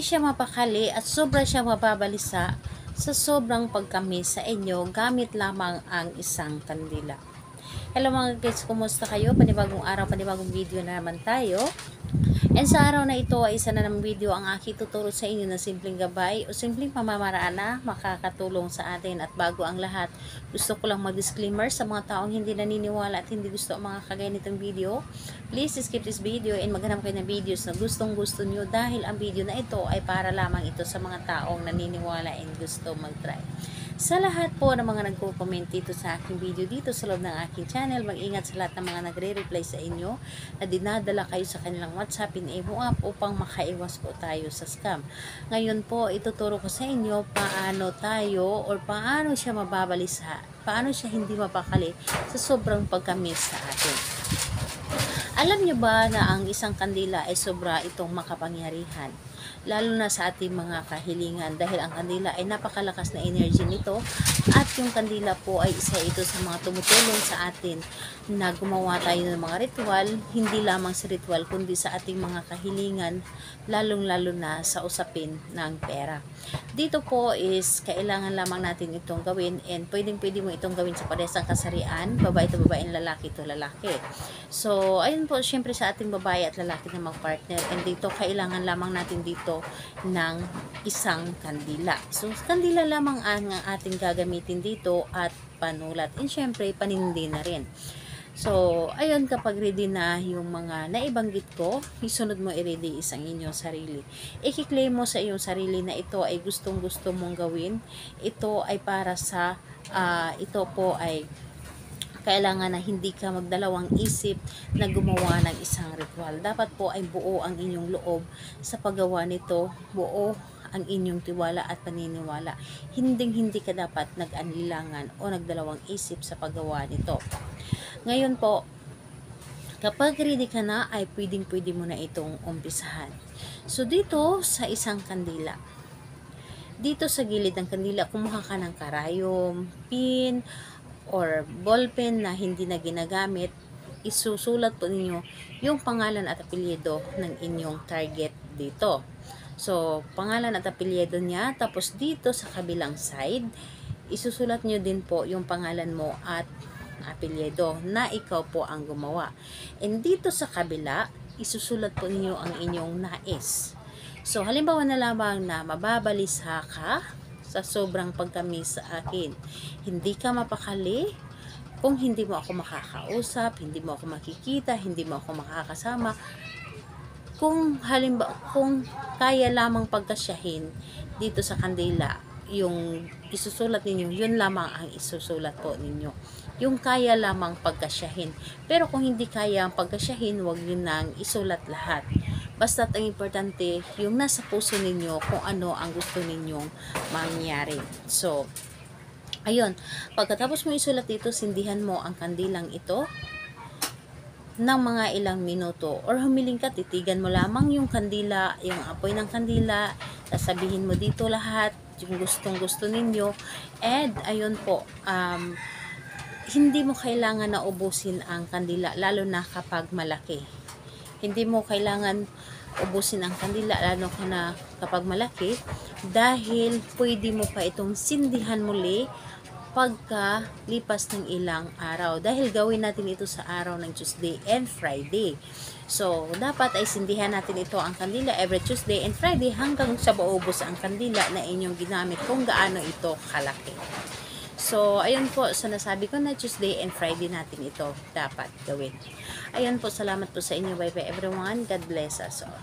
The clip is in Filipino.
siya mapakali at sobra siya mababalisa sa sobrang pagkamis sa inyo gamit lamang ang isang kandila. Hello mga guys, kumusta kayo? Panibagong araw, panibagong video na naman tayo. And sa araw na ito ay isa na ng video ang aking tuturo sa inyo na simpleng gabay o simpleng pamamaraan na makakatulong sa atin. At bago ang lahat, gusto ko lang mag-disclaimer sa mga taong hindi naniniwala at hindi gusto ang mga kagaya nitong video. Please skip this video and maghanap kayo ng videos na gustong gusto nyo dahil ang video na ito ay para lamang ito sa mga taong naniniwala and gusto mag-try. Sa lahat po ng mga nagko-comment dito sa aking video dito sa loob ng aking channel, mag-ingat sa lahat ng mga nagre-reply sa inyo na dinadala kayo sa kanilang WhatsApp in Evo app upang makaiwas po tayo sa scam. Ngayon po, ituturo ko sa inyo paano tayo or paano siya mababalisa, paano siya hindi mapakali sa sobrang pagkamis sa atin. Alam nyo ba na ang isang kandila ay sobra itong makapangyarihan? Lalo na sa ating mga kahilingan dahil ang kandila ay napakalakas na energy nito at yung kandila po ay isa ito sa mga tumutulong sa atin na gumawa tayo ng mga ritual, hindi lamang sa ritual kundi sa ating mga kahilingan, lalong-lalo na sa usapin ng pera. Dito po is kailangan lamang natin itong gawin and pwedeng-pwede mo itong gawin sa parehas kasarian, babae ito babae, lalaki ito lalaki. So, ayun po, syempre sa ating babae at lalaki na mag-partner and dito kailangan lamang natin dito ng isang kandila. So, kandila lamang ang ating gagamitin dito at panulat. And syempre, panindi na rin. So, ayun, kapag ready na yung mga naibanggit ko, isunod mo i-ready isang inyong sarili. I-claim mo sa iyong sarili na ito ay gustong-gusto mong gawin. Ito ay para sa, ito po ay kailangan na hindi ka magdalawang isip na gumawa ng isang ritual. Dapat po ay buo ang inyong loob sa paggawa nito, buo ang inyong tiwala at paniniwala. Hindi ka dapat nag-anlilangan o nagdalawang isip sa paggawa nito. Ngayon po, kapag ready ka na, ay pwedeng-pwede mo na itong umpisahan. So, dito sa isang kandila, dito sa gilid ng kandila, kumuha ka ng karayom, pin, or ballpen na hindi na ginagamit. Isusulat po ninyo yung pangalan at apelyido ng inyong target dito. So, pangalan at apelyido niya, tapos dito sa kabilang side, isusulat nyo din po yung pangalan mo at apelyido na ikaw po ang gumawa. And dito sa kabila, isusulat po ninyo ang inyong nais. So, halimbawa na lamang na mababalisa ka sa sobrang pagkamis sa akin. Hindi ka mapakali kung hindi mo ako makakausap, hindi mo ako makikita, hindi mo ako makakasama. Kung kaya lamang pagkasyahin dito sa kandila, yung isusulat ninyo, yun lamang ang isusulat po ninyo. Yung kaya lamang pagkasyahin. Pero kung hindi kaya ang pagkasyahin, huwag yun nang isulat lahat. Basta ang importante, yung nasa puso ninyo kung ano ang gusto ninyong mangyari. So, ayun. Pagkatapos mo isulat dito, sindihan mo ang kandilang ito ng mga ilang minuto. Or humiling ka, titigan mo lamang yung kandila, yung apoy ng kandila, sasabihin mo dito lahat, yung gustong-gusto ninyo. And, ayun po, hindi mo kailangan na ubusin ang kandila, lalo na kapag malaki. Hindi mo kailangan ubusin ang kandila lalo na kapag malaki dahil pwede mo pa itong sindihan muli pagka lipas ng ilang araw dahil gawin natin ito sa araw ng Tuesday and Friday. So, dapat ay sindihan natin ito ang kandila every Tuesday and Friday hanggang sa maubos ang kandila na inyong ginamit kung gaano ito kalaki. So, ayun po, so nasabi ko na Tuesday and Friday natin ito dapat gawin. Ayun po, salamat po sa inyo. Bye bye everyone. God bless us all.